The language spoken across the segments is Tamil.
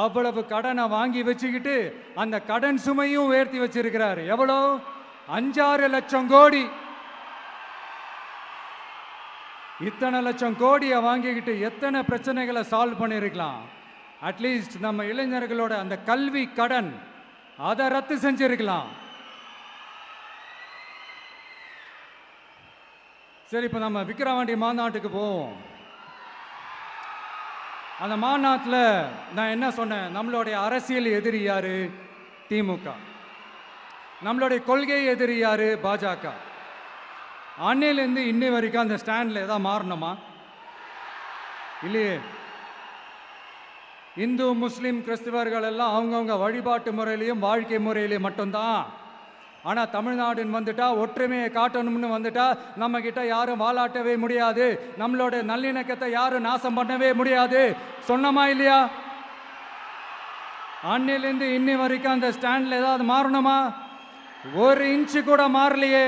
அவ்வளவு கடனை வாங்கி வச்சுக்கிட்டு அந்த கடன் சுமையும் உயர்த்தி வச்சிருக்கிறார். எவ்வளோ? 5-6 லட்சம் கோடி. இத்தனை லட்சம் கோடியை வாங்கிக்கிட்டு எத்தனை பிரச்சனைகளை சால்வ் பண்ணியிருக்கலாம். அட்லீஸ்ட் நம்ம இளைஞர்களோட அந்த கல்வி கடன் அதை ரத்து செஞ்சிருக்கலாம். சரி, இப்போ நம்ம விக்கிரவாண்டி மாநாட்டுக்கு போவோம். அந்த மாநாட்டில் நான் என்ன சொன்னேன்? நம்மளுடைய அரசியல் எதிரி யாரு? திமுக. நம்மளுடைய கொள்கை எதிரி யாரு? பாஜக. அன்னையிலேருந்து இன்னி வரைக்கும் அந்த ஸ்டாண்டில் ஏதாவது மாறணுமா? இல்லையே. இந்து முஸ்லீம் கிறிஸ்தவர்கள் எல்லாம் அவங்கவுங்க வழிபாட்டு முறையிலையும் வாழ்க்கை முறையிலையும் மட்டும்தான். ஆனால் தமிழ்நாடுன்னு வந்துட்டா, ஒற்றுமையை காட்டணும்னு வந்துட்டா, நம்ம கிட்ட யாரும் வாலாட்டவே முடியாது, நம்மளோட நல்லிணக்கத்தை யாரும் நாசம் பண்ணவே முடியாது. சொன்னமா இல்லையா? அன்னிலேருந்து இன்னி வரைக்கும் அந்த ஸ்டாண்டில் ஏதாவது மாறணுமா? 1 இன்ச்சு கூட மாறலையே.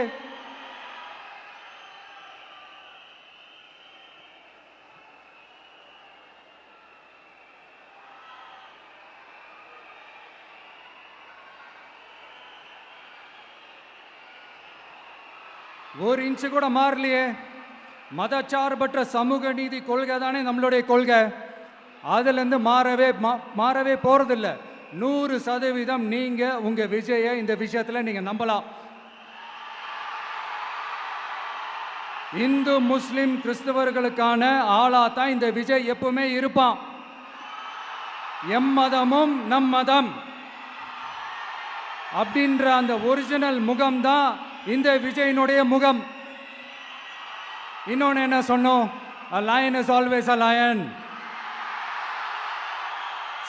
ஒரு இன்ச்சு கூட மாறலையே. மதச்சார்பற்ற சமூக நீதி கொள்கை தானே நம்மளுடைய கொள்கை. அதுலேருந்து மாறவே போறதில்ல. 100% நீங்க உங்க விஜயை இந்த விஷயத்துல நீங்க நம்பலாம். இந்து முஸ்லிம் கிறிஸ்தவர்களுக்கான ஆளா தான் இந்த விஜய் எப்பவுமே இருப்பான். எம்மதமும் நம் மதம் அப்படின்ற அந்த ஒரிஜினல் முகம் தான் இந்த விஜயினுடைய முகம். இன்னொன்னு என்ன சொன்னோம்? A lion is always a lion.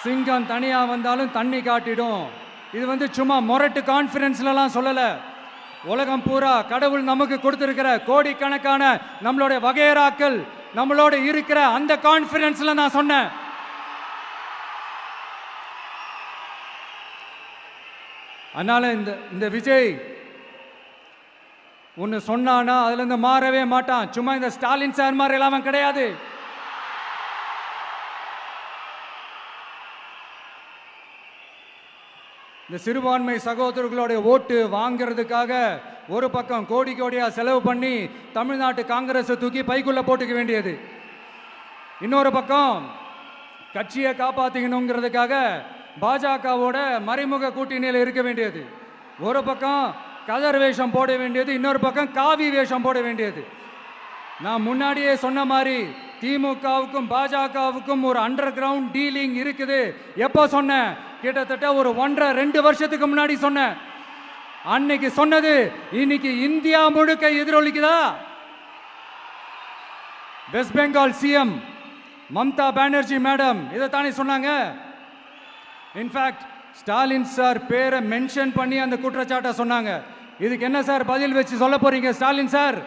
சிங்கம் தனியா வந்தாலும் தண்ணி காட்டிடும். இது சும்மா மொரட்டு கான்ஃபரன்ஸ்லாம் சொல்லல. உலகம் பூரா கடவுள் நமக்கு கொடுத்திருக்கிற கோடிக்கணக்கான நம்மளுடைய வகையராக்கள் நம்மளோட இருக்கிற அந்த கான்ஃபரன்ஸ்ல நான் சொன்னேன். அதனால இந்த விஜய் ஒன்று சொன்னானா அதுலேருந்து மாறவே மாட்டான். சும்மா இந்த ஸ்டாலின் சார் மாதிரி எல்லாம் கிடையாது. இந்த சிறுபான்மை சகோதரர்களுடைய ஓட்டு வாங்கிறதுக்காக ஒரு பக்கம் கோடி கோடியா செலவு பண்ணி தமிழ்நாட்டு காங்கிரஸை தூக்கி பைக்குள்ள போட்டுக்க வேண்டியது, இன்னொரு பக்கம் கட்சியை காப்பாற்றிக்கணுங்கிறதுக்காக பாஜகவோட மறைமுக கூட்டணியில் இருக்க வேண்டியது, ஒரு பக்கம் கதர் வேஷம் போட வேண்டியது, இன்னொரு பக்கம் காவி வேஷம் போட வேண்டியது. நான் முன்னாடியே சொன்ன மாதிரி திமுகவுக்கும் பாஜகவுக்கும் ஒரு அண்டர் கிரவுண்ட் டீலிங் இருக்குது. எப்போ சொன்னேன்? கிட்டத்தட்ட ஒரு 1.5-2 வருஷத்துக்கு முன்னாடி சொன்னேன். அன்னைக்கு சொன்னது இன்னைக்கு இந்தியா முழுக்க எதிரொலிக்குதா? West Bengal CM Mamta Banerjee madam இதைத்தானே சொன்னாங்க. இன்ஃபேக்ட் ஸ்டாலின் சார் பேரை மென்ஷன் பண்ணி அந்த குற்றச்சாட்டை சொன்னாங்க. இதுக்கு என்ன சார் பதில் வச்சு சொல்ல போறீங்க? ஸ்டாலின் சார்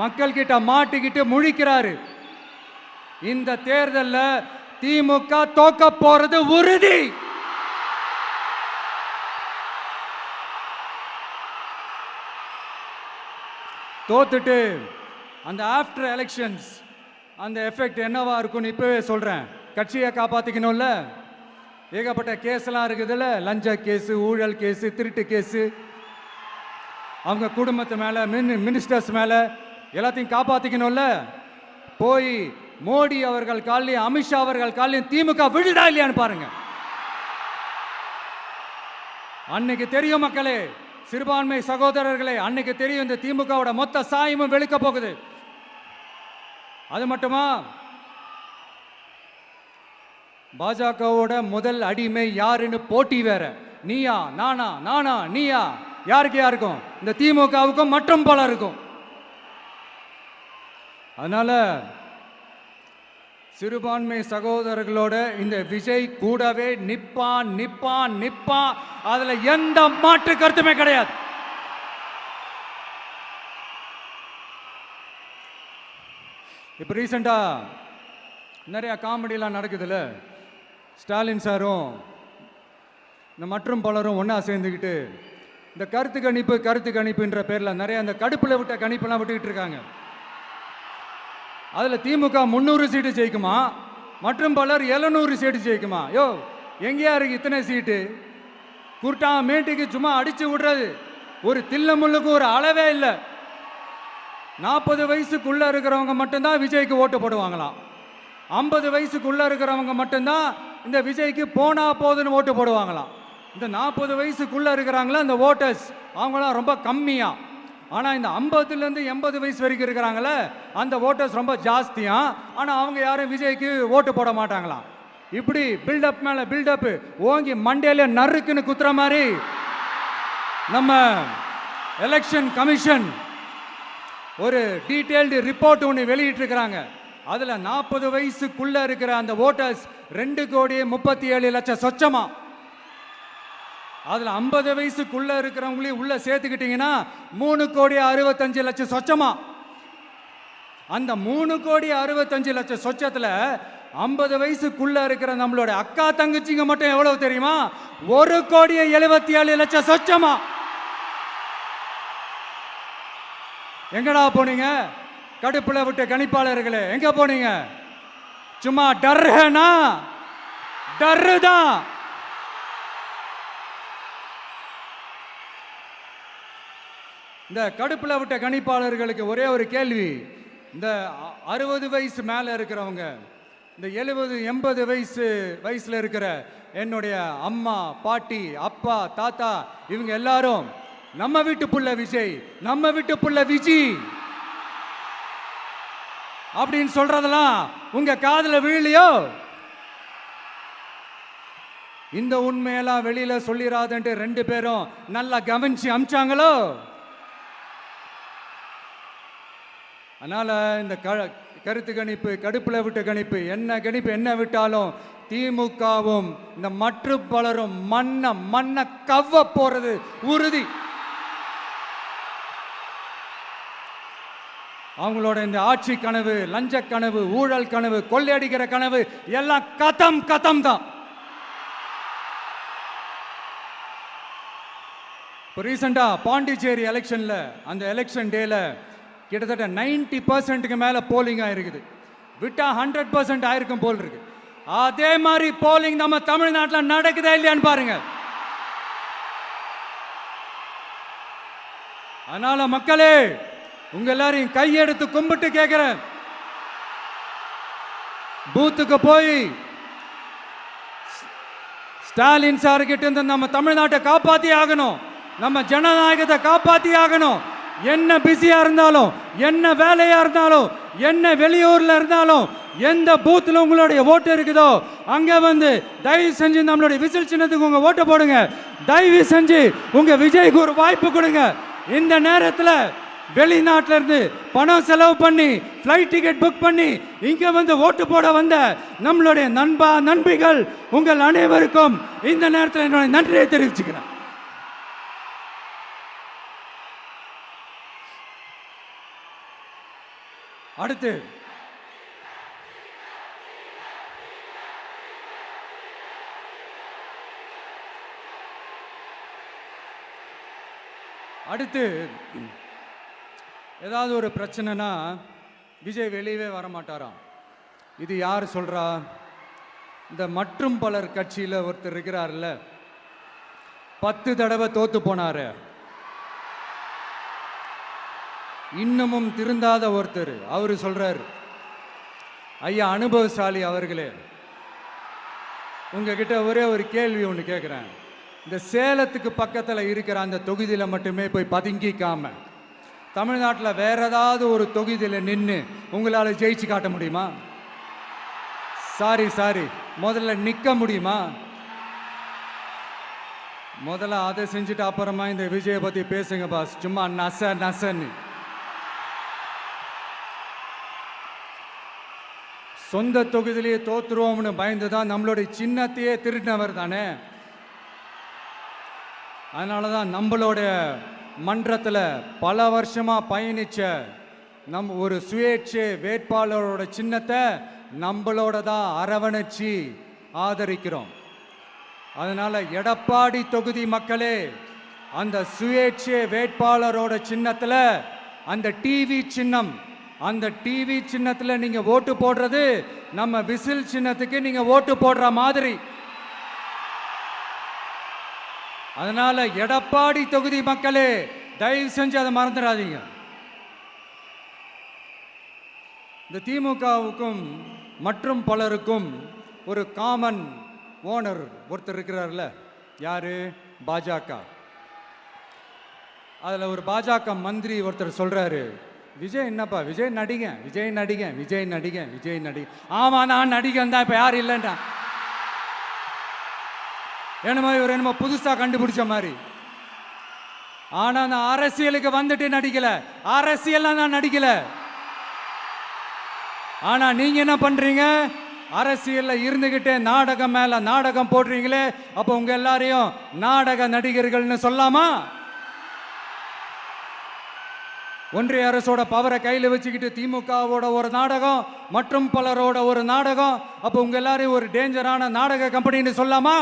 மக்கள் கிட்ட மாட்டிக்கிட்டு முழிக்கிறாரு. இந்த தேர்தலில் திமுக தோக்க போறது உறுதி. தோத்துட்டு அந்த ஆஃப்டர் எலெக்ஷன்ஸ் அந்த எஃபெக்ட் என்னவா இருக்கும்னு இப்பவே சொல்றேன். கட்சியை காப்பாத்திக்கணும்ல, ஏகப்பட்ட கேஸ்லாம் இருக்குதுல்ல, லஞ்ச கேஸு, ஊழல் கேஸு, திருட்டு கேஸு, அவங்க குடும்பத்து மேலே, மினிஸ்டர்ஸ் மேலே எல்லாத்தையும் காப்பாற்றிக்கணும்ல. போய் மோடி அவர்கள் காலையும் அமித்ஷா அவர்கள் காலையும் திமுக விழுதா இல்லையான்னு பாருங்க. அன்னைக்கு தெரியும் மக்களே, சிறுபான்மை சகோதரர்களே, அன்னைக்கு தெரியும் இந்த திமுகவோட மொத்த சாயமும் வெளுக்க போகுது. அது மட்டுமா, பாஜகவோட முதல் அடிமை யாருன்னு போட்டி வேற. நீயா நானா, நானா நீயா, யாருக்கு யாருக்கும்? இந்த திமுகவுக்கும் மற்றும் பலருக்கும். அதனால சிறுபான்மை சகோதரர்களோட இந்த விஜய் கூடவே நிப்பான் நிப்பான் நிப்பான். அதுல எந்த மாற்று கருத்துமே கிடையாது. இப்ப ரீசெண்டா நிறைய காமெடியெல்லாம் நடக்குதுல்ல. ஸ்டாலின் சாரும் இந்த மற்றும் பலரும் ஒன்றா சேர்ந்துக்கிட்டு இந்த கருத்து கணிப்புன்ற பேரில் நிறைய அந்த கடுப்பில் விட்ட கணிப்பெல்லாம் விட்டுக்கிட்டு இருக்காங்க. அதில் திமுக 300 சீட்டு ஜெயிக்குமா, மற்றும் பலர் 700 சீட்டு ஜெயிக்குமா? யோ, எங்கேயா இருக்கு இத்தனை சீட்டு? குருட்டா மேட்டுக்கு சும்மா அடிச்சு விடுறது. ஒரு தில்லமுள்ளுக்கு ஒரு அளவே இல்லை. 40 வயசுக்குள்ள இருக்கிறவங்க மட்டும்தான் விஜய்க்கு ஓட்டு போடுவாங்களாம். 50 வயசுக்குள்ள இருக்கிறவங்க மட்டும்தான் இந்த விஜய்க்கு போனா போதுன்னு ஓட்டு போடுவாங்களாம். இந்த 40 வயசுக்குள்ள இருக்கிறாங்களா இந்த ஓட்டர்ஸ், அவங்களாம் ரொம்ப கம்மியா. ஆனால் இந்த 50லேருந்து 80 வயசு வரைக்கும் இருக்கிறாங்களே அந்த ஓட்டர்ஸ் ரொம்ப ஜாஸ்தியா. ஆனால் அவங்க யாரும் விஜய்க்கு ஓட்டு போட மாட்டாங்களாம். இப்படி பில்டப் மேலே பில்டப் ஓங்கி மண்டையில நறுக்குன்னு குத்துற மாதிரி நம்ம எலெக்ஷன் கமிஷன் ஒரு டீட்டெயில்டு ரிப்போர்ட் ஒன்று வெளியிட்டு இருக்கிறாங்க. அதில் 40 வயசுக்குள்ள இருக்கிற அந்த ஓட்டர்ஸ் 2,37,00,000 சொச்சமா. அதில் 50 வயசுக்குள்ள இருக்கிறவங்களையும் உள்ள சேர்த்துக்கிட்டீங்கன்னா 3,65,00,000 சொச்சமா. அந்த 3,65,00,000 சொச்சத்தில் 50 வயசுக்குள்ள இருக்கிற நம்மளோட அக்கா தங்கச்சிங்க மட்டும் எவ்வளவு தெரியுமா? 1,77,00,000 சொச்சமா. எங்கடா போனீங்க கடுப்புல விட்ட கணிப்பாளர்களே? எங்க போனீங்க? சும்மா டர்னா டர்தான். இந்த கடுப்புல விட்ட கணிப்பாளர்களுக்கு ஒரே ஒரு கேள்வி. இந்த 60 வயசு மேல இருக்கிறவங்க, இந்த 70 80 வயசுல இருக்கிற என்னுடைய அம்மா பாட்டி அப்பா தாத்தா இவங்க எல்லாரும் நம்ம வீட்டு புள்ள விஜய், நம்ம வீட்டு புள்ள விஜி அப்படின்னு சொல்றதெல்லாம் உங்க காதுல விழலையோ? இந்த உண்மையெல்லாம் வெளியில சொல்லிராதுன்ட்டு 2 பேரும் நல்லா கவனிச்சு அமிச்சாங்களோ? அதனால இந்த கருத்து கணிப்பு, கடுப்புல விட்ட கணிப்பு, என்ன கணிப்பு என்ன விட்டாலும் திமுகவும் இந்த மற்ற பலரும் மண்ண கவ்வ போறது உறுதி. அவங்களோட இந்த ஆட்சி கனவு, லஞ்ச கனவு, ஊழல் கனவு, கொள்ளையடிக்கிற கனவு எல்லாம் கதம் தான். இப்போ ரீசெண்டா பாண்டிச்சேரி எலெக்ஷன்ல அந்த எலெக்ஷன் டேல கிட்டத்தட்ட 90% மேல போலிங் ஆயிருக்குது. விட்டா 100% ஆயிருக்கும் போல் இருக்கு. அதே மாதிரி போலிங் நம்ம தமிழ்நாட்டில் நடக்குதா இல்லையான்னு பாருங்க. அதனால மக்களே, உங்க எல்லாரையும் கையெடுத்து கும்பிட்டு கேட்கிறேன், பூத்துக்கு போய் ஸ்டாலின் சார் கிட்ட இருந்து நம்ம தமிழ்நாட்டை காப்பாத்தி ஆகணும், நம்ம ஜனநாயகத்தை காப்பாத்தி ஆகணும். என்ன பிஸியா இருந்தாலும், என்ன வேலையா இருந்தாலும், என்ன வெளியூர்ல இருந்தாலும், எந்த பூத்துல உங்களுடைய ஓட்டு இருக்குதோ அங்க வந்து தயவு செஞ்சு நம்மளுடைய விசில் சின்னத்துக்கு உங்க ஓட்டு போடுங்க. தயவு செஞ்சு உங்க விஜய்க்கு ஒரு வாய்ப்பு கொடுங்க. இந்த நேரத்தில் வெளிநாட்டில இருந்து பணம் செலவு பண்ணி ஃப்ளைட் டிக்கெட் புக் பண்ணி இங்க வந்து ஓட்டு போட வந்த நம்மளுடைய நண்பிகள் உங்கள் அனைவருக்கும் இந்த நேரத்தில் என்னுடைய நன்றியை தெரிவிச்சுக்கிறேன். அடுத்து ஏதாவது ஒரு பிரச்சனைனா விஜய் வெளியவே வரமாட்டாராம். இது யார் சொல்றா? இந்த மற்றும் பலர் கட்சியில் ஒருத்தர் இருக்கிறார்ல, 10 தடவை தோத்து போனாரு, இன்னமும் திருந்தாத ஒருத்தர், அவரு சொல்றாரு, ஐயா அனுபவசாலி அவர்களே, உங்ககிட்ட ஒரே ஒரு கேள்வி ஒன்று கேட்குறேன். இந்த சேலத்துக்கு பக்கத்தில் இருக்கிற அந்த தொகுதியில் மட்டுமே போய் பதுங்கிக்காம தமிழ்நாட்டில் வேற ஏதாவது ஒரு தொகுதியில் நின்று உங்களால் ஜெயிச்சு காட்ட முடியுமா? சாரி முதல்ல நிற்க முடியுமா? முதல்ல அதை செஞ்சுட்டு அப்புறமா இந்த விஜயை பற்றி பேசுங்க பாஸ். சும்மா நசன்னு சொந்த தொகுதியிலேயே தோத்துருவோம்னு பயந்து தான் நம்மளுடைய சின்னத்தையே திருடினவர் தானே. அதனால தான் நம்மளோட மன்றத்தில் பல வருஷமாக பயணிச்ச நம் ஒரு சுயேட்சை வேட்பாளரோட சின்னத்தை நம்மளோட தான் அரவணைச்சி ஆதரிக்கிறோம். அதனால எடப்பாடி தொகுதி மக்களே, அந்த சுயேட்சை வேட்பாளரோட சின்னத்தில் அந்த டிவி சின்னம் அந்த டிவி சின்னத்தில் நீங்க ஓட்டு போடுறது நம்ம விசில் சின்னத்துக்கு நீங்க ஓட்டு போடுற மாதிரி. அதனால எடப்பாடி தொகுதி மக்களே தயவு செஞ்சு அதை மறந்துடாதீங்க. இந்த திமுகவுக்கும் மற்றும் பலருக்கும் ஒரு காமன் ஓனர் ஒருத்தர் இருக்கிறார்ல, யாரு? பாஜக. அதில் ஒரு பாஜக மந்திரி ஒருத்தர் சொல்றாரு, விஜய் என்னப்பா விஜய் நடிக, விஜய் நடிக, விஜய் நடிக, விஜய் நடிக. ஆமா நான் நடிகன் தான், இப்போ யாரும் இல்லைன்றா. என்னமோ இவர் என்னமோ புதுசா கண்டுபிடிச்ச மாதிரி. ஆனா நான் அரசியலுக்கு வந்துட்டு நடிக்கல, அரசியல் நான் நடிக்கல. ஆனா நீங்க என்ன பண்றீங்க? அரசியல்ல இருந்துகிட்டே நாடகம் மேல நாடகம் போடுறீங்களே, அப்ப உங்க எல்லாரையும் நாடக நடிகர்கள்னு சொல்லாமா? ஒன்றிய அரசோட பவரை கையில் வச்சுக்கிட்டு திமுகவோட ஒரு நாடகம் மற்றும் பலரோட ஒரு நாடகம், அப்ப உங்க எல்லாரையும் ஒரு டேஞ்சரான நாடக கம்பெனின்னு சொல்லாமா?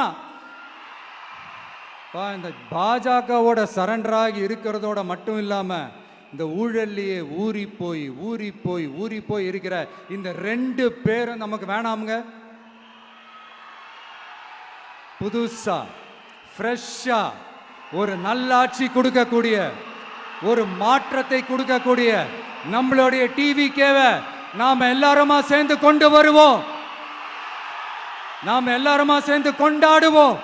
இந்த பாஜகவோட சரண்டராகி இருக்கிறதோட மட்டும் இல்லாம இந்த ஊழல்லையே ஊறி போய் இருக்கிற இந்த 2 பேரும் நமக்கு வேணாமுங்க. புதுசா ஃப்ரெஷ்ஷா ஒரு நல்லாட்சி கொடுக்கக்கூடிய, ஒரு மாற்றத்தை கொடுக்கக்கூடிய நம்மளுடைய டிவிகேவை நாம எல்லாருமா சேர்ந்து கொண்டு வருவோம், நாம எல்லாருமா சேர்ந்து கொண்டாடுவோம்.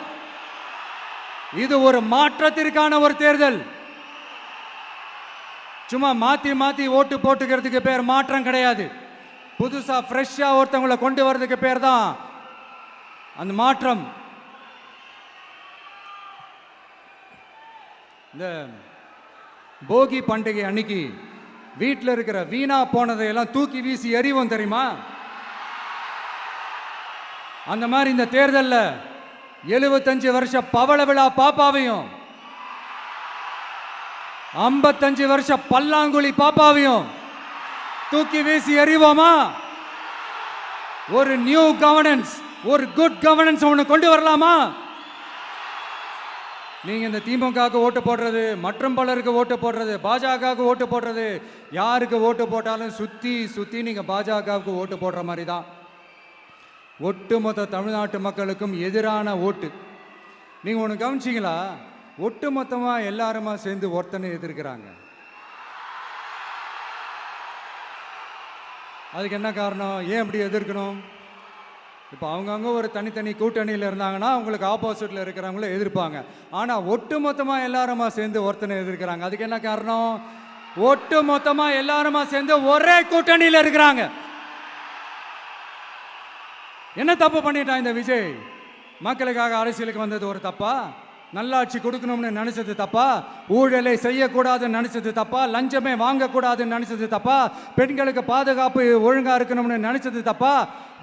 இது ஒரு மாற்றத்திற்கான ஒரு தேர்தல். சும்மா மாத்தி ஓட்டு போட்டுக்கிறதுக்கு பேர் மாற்றம் கிடையாது. புதுசா ஃப்ரெஷ்ஷா ஒருத்தவங்களை கொண்டு வர்றதுக்கு பேர் தான் அந்த மாற்றம். இந்த போகி பண்டிகை அன்னைக்கு வீட்டில் இருக்கிற வீணா போனதையெல்லாம் தூக்கி வீசி எறிவோம் தெரியுமா? அந்த மாதிரி இந்த தேர்தலில் 75 வருஷ பவள விழா பாப்பாவையும் 55 வருஷ பல்லாங்குழி பாப்பாவையும் தூக்கி வீசி எறிவோமா? ஒரு நியூ கவர்னன்ஸ், ஒரு குட் கவர்னன்ஸ் ஒன்று கொண்டு வரலாமா? நீங்க இந்த திமுகவுக்கு ஓட்டு போடுறது, மற்றும் பலருக்கு ஓட்டு போடுறது, பாஜகவுக்கு ஓட்டு போடுறது, யாருக்கு ஓட்டு போட்டாலும் சுத்தி நீங்க பாஜகவுக்கு ஓட்டு போடுற மாதிரி தான். ஒட்டுமொத்த தமிழ்நாட்டு மக்களுக்கும் எதிரான ஓட்டு. நீங்க ஒன்று கவனிச்சிங்களா? ஒட்டுமொத்தமா எல்லாருமா சேர்ந்து ஒருத்தனை எதிர்க்கிறாங்க. அதுக்கு என்ன காரணம்? ஏன் இப்படி எதிர்க்கணும்? இப்போ அவங்கவுங்க ஒரு தனித்தனி கூட்டணியில் இருந்தாங்கன்னா அவங்களுக்கு ஆப்போசிட்ல இருக்கிறவங்கள எதிர்ப்பாங்க. ஆனால் ஒட்டுமொத்தமா எல்லாருமா சேர்ந்து ஒருத்தனை எதிர்க்கிறாங்க. அதுக்கு என்ன காரணம்? ஒட்டுமொத்தமா எல்லாருமா சேர்ந்து ஒரே கூட்டணியில் இருக்கிறாங்க. என்ன தப்பு பண்ணிட்டான் இந்த விஜய்? மக்களுக்காக அரசியலுக்கு வந்தது ஒரு தப்பா? நல்லாட்சி கொடுக்கணும்னு நினைச்சது தப்பா? ஊழலை செய்யக்கூடாதுன்னு நினைச்சது தப்பா? லஞ்சமே வாங்கக்கூடாதுன்னு நினைச்சது தப்பா? பெண்களுக்கு பாதுகாப்பு ஒழுங்கா இருக்கணும்னு நினைச்சது தப்பா?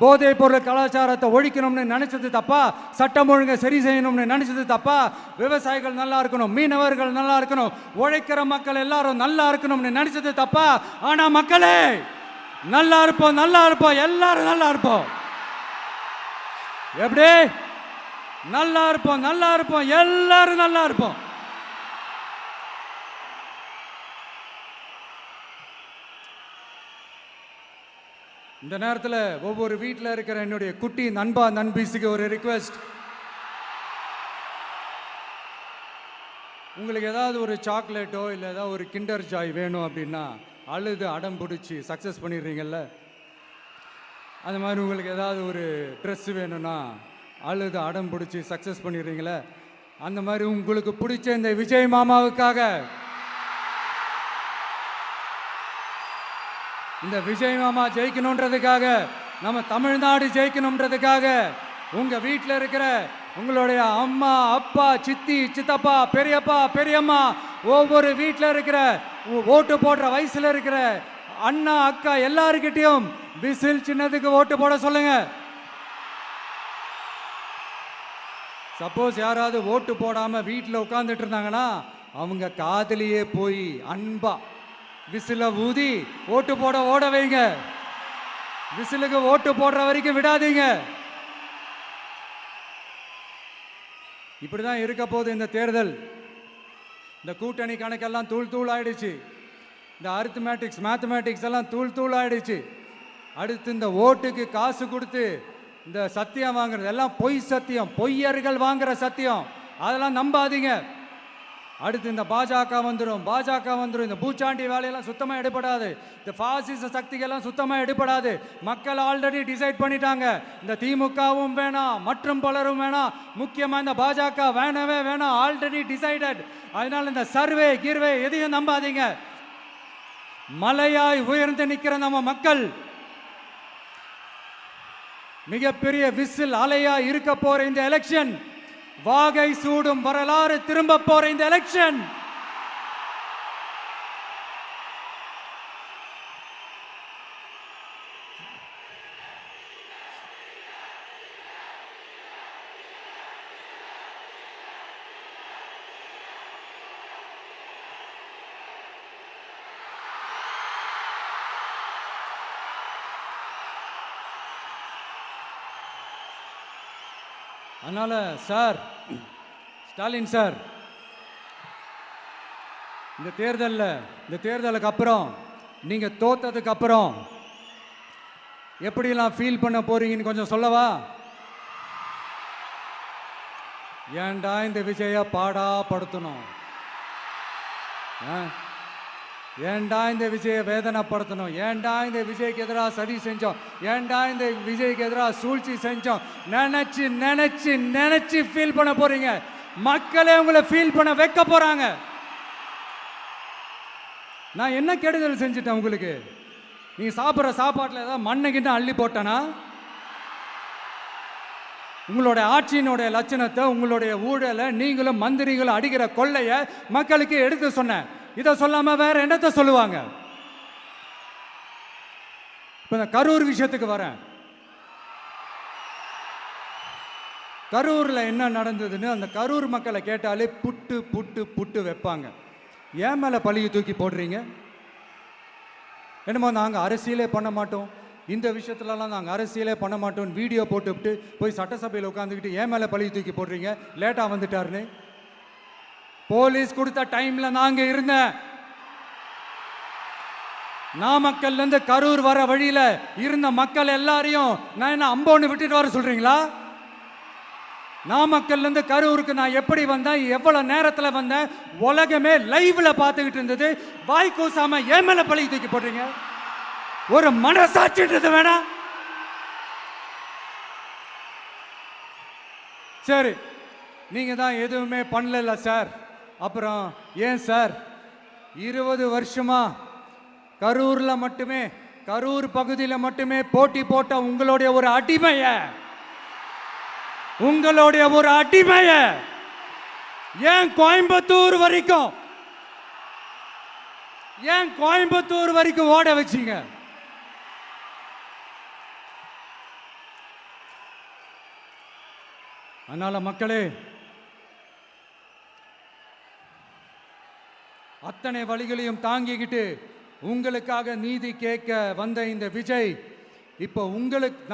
போதைப் பொருள் கலாச்சாரத்தை ஒழிக்கணும்னு நினைச்சது தப்பா? சட்டம் ஒழுங்கை சரி செய்யணும்னு நினைச்சது தப்பா? விவசாயிகள் நல்லா இருக்கணும், மீனவர்கள் நல்லா இருக்கணும், உழைக்கிற மக்கள் எல்லாரும் நல்லா இருக்கணும்னு நினைச்சது தப்பா? ஆனா மக்களே நல்லா இருப்போம், எல்லாரும் நல்லா இருப்போம். எப்படி நல்லா இருப்போம்? எல்லாரும் நல்லா இருப்போம். இந்த நேரத்தில் ஒவ்வொரு வீட்டில் இருக்கிற என்னுடைய குட்டி நண்பா நண்பீஸுக்கு ஒரு ரிக்வெஸ்ட். உங்களுக்கு ஏதாவது ஒரு சாக்லேட்டோ இல்லை ஏதாவது ஒரு கிண்டர் ஜாய் வேணும் அப்படின்னா அழுது அடம் பிடிச்சி சக்ஸஸ் பண்ணிடுறீங்கல்ல, அந்த மாதிரி உங்களுக்கு ஏதாவது ஒரு ட்ரெஸ் வேணும்னா அழுது அடம் பிடிச்சி சக்ஸஸ் பண்ணிடுறீங்களே, அந்த மாதிரி உங்களுக்கு பிடிச்ச இந்த விஜய் மாமாவுக்காக, இந்த விஜய் மாமா ஜெயிக்கணுன்றதுக்காக, நம்ம தமிழ்நாடு ஜெயிக்கணுன்றதுக்காக உங்க வீட்டில் இருக்கிற உங்களுடைய அம்மா அப்பா சித்தி சித்தப்பா பெரியப்பா பெரியம்மா ஒவ்வொரு வீட்டில் இருக்கிற ஓட்டு போடுற வயசுல இருக்கிற அண்ணா அக்கா எல்லாருக்கிட்டையும் விசில் சின்னத்துக்கு ஓட்டு போட சொல்லுங்க. சப்போஸ் யாராவது ஓட்டு போடாம வீட்டில் உட்கார்ந்துட்டு இருந்தாங்கன்னா அவங்க காதலியே போய் அன்பா விசில ஊதி ஓட்டு போட ஓட வைங்க. விசிலுக்கு ஓட்டு போடுற வரைக்கும் விடாதீங்க. இப்படிதான் இருக்க போது இந்த தேர்தல். இந்த கூட்டணி கணக்கெல்லாம் தூள் ஆயிடுச்சு. இந்த அரித்மேட்டிக்ஸ் மேத்தமேட்டிக்ஸ் எல்லாம் தூள் தூள் ஆயிடுச்சு. அடுத்து இந்த ஓட்டுக்கு காசு கொடுத்து இந்த சத்தியம் வாங்குறது எல்லாம் பொய் சத்தியம், பொய்யர்கள் வாங்குற சத்தியம், அதெல்லாம் நம்பாதீங்க. அடுத்து இந்த பாஜக வந்துடும், இந்த பூச்சாண்டி வேலையெல்லாம் சுத்தமாக எடுபடாது. இந்த பாசிச சக்திகள்லாம் சுத்தமாக எடுபடாது. மக்கள் ஆல்ரெடி டிசைட் பண்ணிட்டாங்க, இந்த திமுகவும் வேணாம், மற்றும் பலரும் வேணாம், முக்கியமாக இந்த பாஜக வேணவே வேணாம், ஆல்ரெடி டிசைடட். அதனால இந்த சர்வே கிர்வே எதையும் நம்பாதீங்க. மலையாய் உயர்ந்து நிற்கிற நம்ம மக்கள் மிகப்பெரிய விசில் அலையா இருக்க போற இந்த எலெக்ஷன், வாகை சூடும் வரலாறு திரும்ப போற இந்த எலெக்ஷன் அதனால சார், ஸ்டாலின் சார், இந்த தேர்தலுக்கு அப்புறம் நீங்க தோத்ததுக்கு அப்புறம் எப்படிலாம் ஃபீல் பண்ண போறீங்கன்னு கொஞ்சம் சொல்லவா? ஏன்டா இந்த விஜய பாடா படுத்தணும், ஏன்டா இந்த விஜயை வேதனைப்படுத்தணும், ஏன்டா இந்த விஜய்க்கு எதிராக சதி செஞ்சோம், ஏன்டா இந்த விஜய்க்கு எதிராக சூழ்ச்சி செஞ்சோம் நினைச்சு நினைச்சு நினைச்சு ஃபீல் பண்ண போறீங்க. மக்களே உங்களை ஃபீல் பண்ண வைக்க போறாங்க. நான் என்ன கெடுதல் செஞ்சுட்டேன் உங்களுக்கு? நீங்க சாப்பிட்ற சாப்பாட்டில் ஏதாவது மண்ணை அள்ளி போட்டேனா? உங்களுடைய ஆட்சியினுடைய லட்சணத்தை, உங்களுடைய ஊழலை, நீங்களும் மந்திரிகளும் அடிக்கிற கொள்ளையை மக்களுக்கு எடுத்து சொன்னேன். இதை சொல்லாம வேற என்னத்தை சொல்லுவாங்க? இப்ப இந்த கரூர் விஷயத்துக்கு வரேன். கரூர்ல என்ன நடந்ததுன்னு அந்த கரூர் மக்களை கேட்டாலே புட்டு புட்டு புட்டு வைப்பாங்க. ஏன் மேல பழியை தூக்கி போடுறீங்க? என்னமோ நாங்க அரசியலே பண்ண மாட்டோம், இந்த விஷயத்துலலாம் நாங்கள் அரசியலே பண்ண மாட்டோம், வீடியோ போட்டுவிட்டு போய் சட்டசபையில் உட்காந்துக்கிட்டு ஏன் மேலே பழியை தூக்கி போடுறீங்க? லேட்டாக வந்துட்டாருன்னு போலீஸ் கொடுத்த டைம்ல நாங்க இருந்தேன். நாமக்கல்ல இருந்து கரூர் வர வழியில இருந்த மக்கள் எல்லாரையும் நான் என்ன அம்போன்னு விட்டுட்டு வர சொல்றீங்களா? நாமக்கல்ல இருந்து கரூருக்கு நான் எப்படி வந்தேன், எவ்வளவு நேரத்தில் வந்தேன், உலகமே லைவ்ல பார்த்துக்கிட்டு இருந்தது. வாய் கூசாம ஏன் மேல பழி தூக்கி போடுறீங்க? ஒரு மனசாட்சின்றது வேணாம்? சரி, நீங்க தான் எதுவுமே பண்ணல சார், அப்புறம் ஏன் சார் 20 வருஷமா கரூர்ல மட்டுமே, கரூர் பகுதியில் மட்டுமே போட்டி போட்ட உங்களுடைய ஒரு அடிமைய ஏன் கோயம்புத்தூர் வரைக்கும் ஓட வச்சீங்க? அதனால மக்களே, அத்தனை வழிகளையும் தாங்கிக்கிட்டு உங்களுக்காக நீதி கேட்க வந்த இந்த விஜய், இப்போ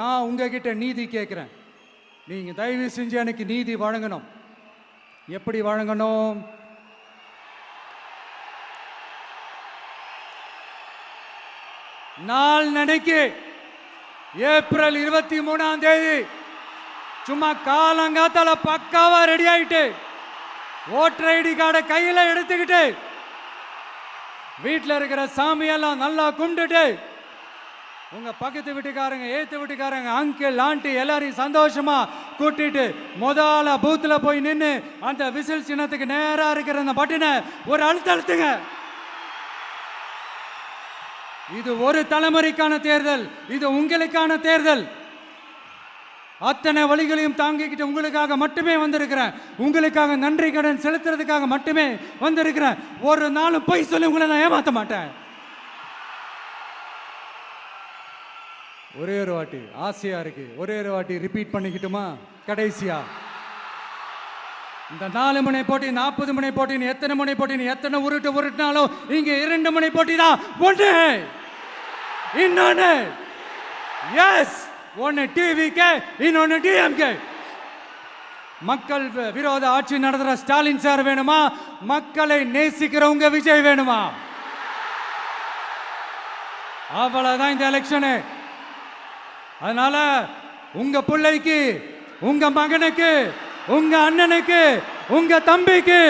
நான் உங்ககிட்ட நீதி கேட்கிறேன். நீங்க தயவு செஞ்சு எனக்கு நீதி வழங்கணும். எப்படி வழங்கணும்? நாள் நினைக்கு ஏப்ரல் 23ஆம் தேதி சும்மா காலங்காத்தால பக்காவா ரெடி ஆயிட்டு ஓட்டர் ஐடி கார்டை கையில எடுத்துக்கிட்டு வீட்டில் இருக்கிற சாமியெல்லாம் நல்லா கும்பிட்டுட்டு உங்க பக்கத்து வீட்டுக்காரங்க, ஏத்து வீட்டுக்காரங்க, அங்கிள் ஆண்டி எல்லாரையும் சந்தோஷமா கூட்டிட்டு முதல்ல பூத்துல போய் நின்று அந்த விசில் சின்னத்துக்கு நேரா இருக்கிற அந்த பட்டனை ஒரு அழுத்துங்க. இது ஒரு தலைமுறைக்கான தேர்தல், இது உங்களுக்கான தேர்தல். அத்தனை வழிகளையும் தாங்கிக்கிட்டு உங்களுக்காக மட்டுமே வந்திருக்கிறேன், உங்களுக்காக நன்றி கடன் செலுத்துறதுக்காக மட்டுமே வந்திருக்கிறேன். ஒரு நாளும் பொய் சொல்லி உங்களை நான் ஏமாற்ற மாட்டேன். ஒரே ஒரு வாட்டி ஆசையா இருக்கு, ஒரே ஒரு வாட்டி ரிப்பீட் பண்ணிக்கிட்டுமா? கடைசியா இந்த 4 முனை போட்டி, 40 முனை போட்டின்னு எத்தனை முனை போட்டின்னு எத்தனை உருட்டினாலும் இங்க 2 முனை போட்டி தான். ஒன்று இன்னொன்னு எஸ், ஒன்னு டிவிகே, இன்னொன்னு டிஎம்கே. மக்கள் விரோத ஆட்சி நடத்துற ஸ்டாலின் சார் வேணுமா? மக்களை நேசிக்கிறவங்க விஜய் வேணுமா? அவ்வளவுதான் இந்த எலெக்ஷனு. அதனால உங்க பிள்ளைக்கு, உங்க மகனுக்கு, உங்க அண்ணனுக்கு, உங்க தம்பிக்கு,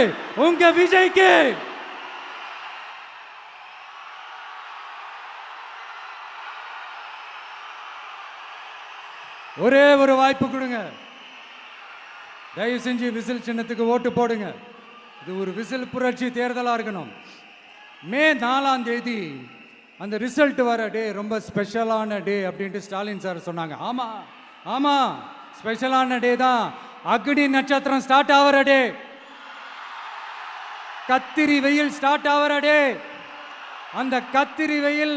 உங்க விஜய்க்கு ஒரே ஒரு வாய்ப்பு கொடுங்க. தயவு செஞ்சு விசில் சின்னத்துக்கு ஓட்டு போடுங்க. இது ஒரு விசில் புரட்சி தேர்தலாக இருக்கணும். மே 4ஆம் தேதி அந்த ரிசல்ட் வர டே ரொம்ப ஸ்பெஷலான டே அப்படின்ட்டு ஸ்டாலின் சார் சொன்னாங்க. ஆமாம் ஆமாம், ஸ்பெஷலான டே தான். அக்னி நட்சத்திரம் ஸ்டார்ட் ஆகிற டே, கத்திரி வெயில் ஸ்டார்ட் ஆகிற டே. அந்த கத்திரி வெயில்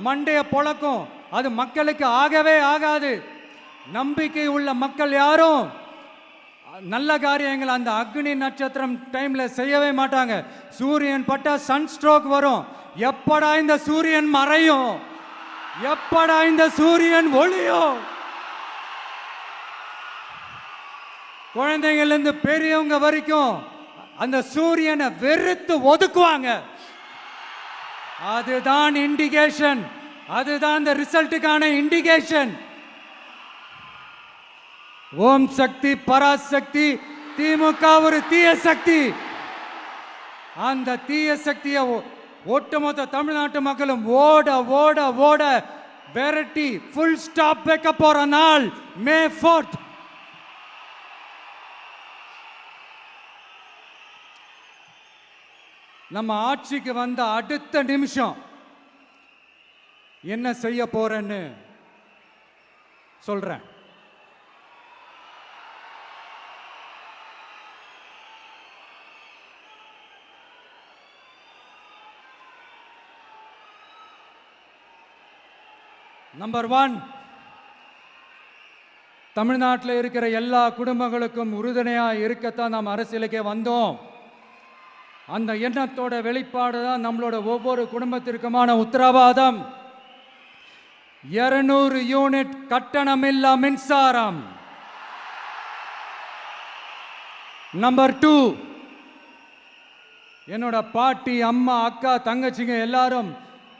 மண்டைய பொழக்கும். அது மக்களுக்கு ஆகவே ஆகாது. நம்பிக்கை உள்ள மக்கள் யாரும் நல்ல காரியங்கள் அந்த அக்னி நட்சத்திரம் டைம்ல செய்யவே மாட்டாங்க. சூரியன் பட்டா சன் ஸ்ட்ரோக் வரும். எப்படா இந்த சூரியன் மறையும், எப்படா இந்த சூரியன் ஒளியும். குழந்தைங்கள்ல இருந்து பெரியவங்க வரைக்கும் அந்த சூரியனை வெறுத்து ஒதுக்குவாங்க. அதுதான் இண்டிகேஷன், அதுதான் இந்த ரிசல்ட்டுக்கான இண்டிகேஷன். ஓம் சக்தி பராசக்தி, திமுக ஒரு தீய சக்தி. அந்த தீய சக்தியை ஒட்டுமொத்த தமிழ்நாட்டு மக்களும் ஓட ஓட ஓட விரட்டி ஃபுல் ஸ்டாப் வைக்க போற நாள் மே 4th. நம்ம ஆட்சிக்கு வந்த அடுத்த நிமிஷம் என்ன செய்ய போறேன்னு சொல்றேன். நம்பர் 1, தமிழ்நாட்டில் இருக்கிற எல்லா குடும்பங்களுக்கும் உறுதுணையாக இருக்கத்தான் நாம் அரசியலுக்கே வந்தோம். அந்த எண்ணத்தோட வெளிப்பாடு தான் நம்மளோட ஒவ்வொரு குடும்பத்திற்குமான உத்தரவாதம். 200 யூனிட் கட்டணமில்லா மின்சாரம். நம்பர் 2, என்னோட பாட்டி, அம்மா, அக்கா, தங்கச்சிங்க எல்லாரும்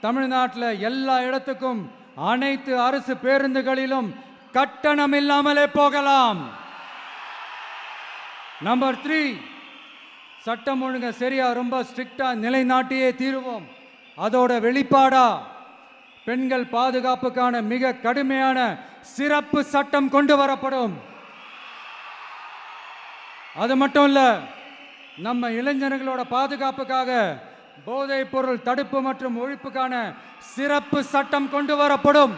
தமிழ்நாட்டில் எல்லா இடத்துக்கும் அனைத்து அரசு பேருந்துகளிலும் கட்டணம் இல்லாமலே போகலாம். நம்பர் 3, சட்டம் ஒழுங்கு சரியா ரொம்ப ஸ்ட்ரிக்டா நிலைநாட்டியே தீருவோம். அதோட வெளிப்பாடா பெண்கள் பாதுகாப்புக்கான மிக கடுமையான சிறப்பு சட்டம் கொண்டு வரப்படும். அது மட்டும் இல்ல, நம்ம இளைஞர்களோட பாதுகாப்புக்காக போதைப் பொருள் தடுப்பு மற்றும் ஒழிப்புக்கான சிறப்பு சட்டம் கொண்டு வரப்படும்.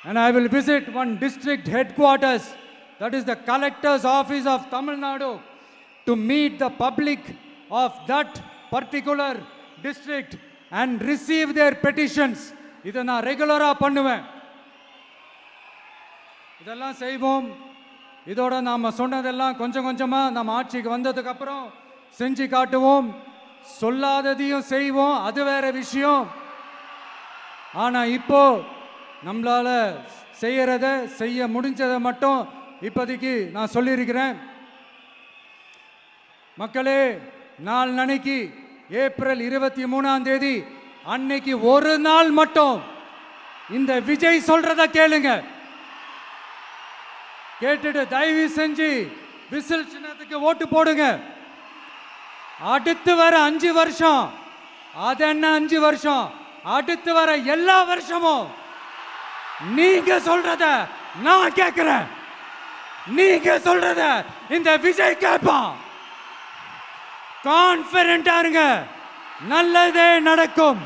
And I will visit one district headquarters, that is the collector's office of Tamil Nadu, to meet the public of that particular district and receive their petitions. இதை நான் ரெகுலரா பண்ணுவேன். இதெல்லாம் செய்வோம். இதோட நாம சொன்னதெல்லாம் கொஞ்சம் கொஞ்சமா நம்ம ஆட்சிக்கு வந்ததுக்கு அப்புறம் செஞ்சு காட்டுவோம். சொல்லாததையும் செய்வோம், அது வேற விஷயம். ஆனா இப்போ நம்மளால செய்யறத செய்ய முடிஞ்சதை மட்டும் இப்போதைக்கு நான் சொல்லியிருக்கிறேன். மக்களே, நாளைக்கு ஏப்ரல் 23ஆம் தேதி அன்னைக்கு ஒரு நாள் மட்டும் இந்த விஜய் சொல்றத கேளுங்க. கேட்டுட்டு தயவு செஞ்சு விசில் சின்னத்துக்கு ஓட்டு போடுங்க. அடுத்து வர 5 வருஷம், அது என்ன 5 வருஷம், அடுத்து வர எல்லா வருஷமும் நீங்க சொல்றத நான் கேட்கிறேன். நீங்க சொல்றத இந்த விஜய் கேட்பான். கான்பிடென்டா இருங்க, நல்லதே நடக்கும்.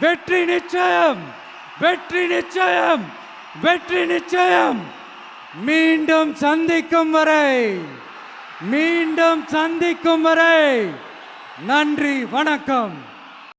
வெற்றி நிச்சயம், வெற்றி நிச்சயம், வெற்றி நிச்சயம். மீண்டும் சந்திக்கும் வரை, மீண்டும் சந்திக்கும் வரை நன்றி, வணக்கம்.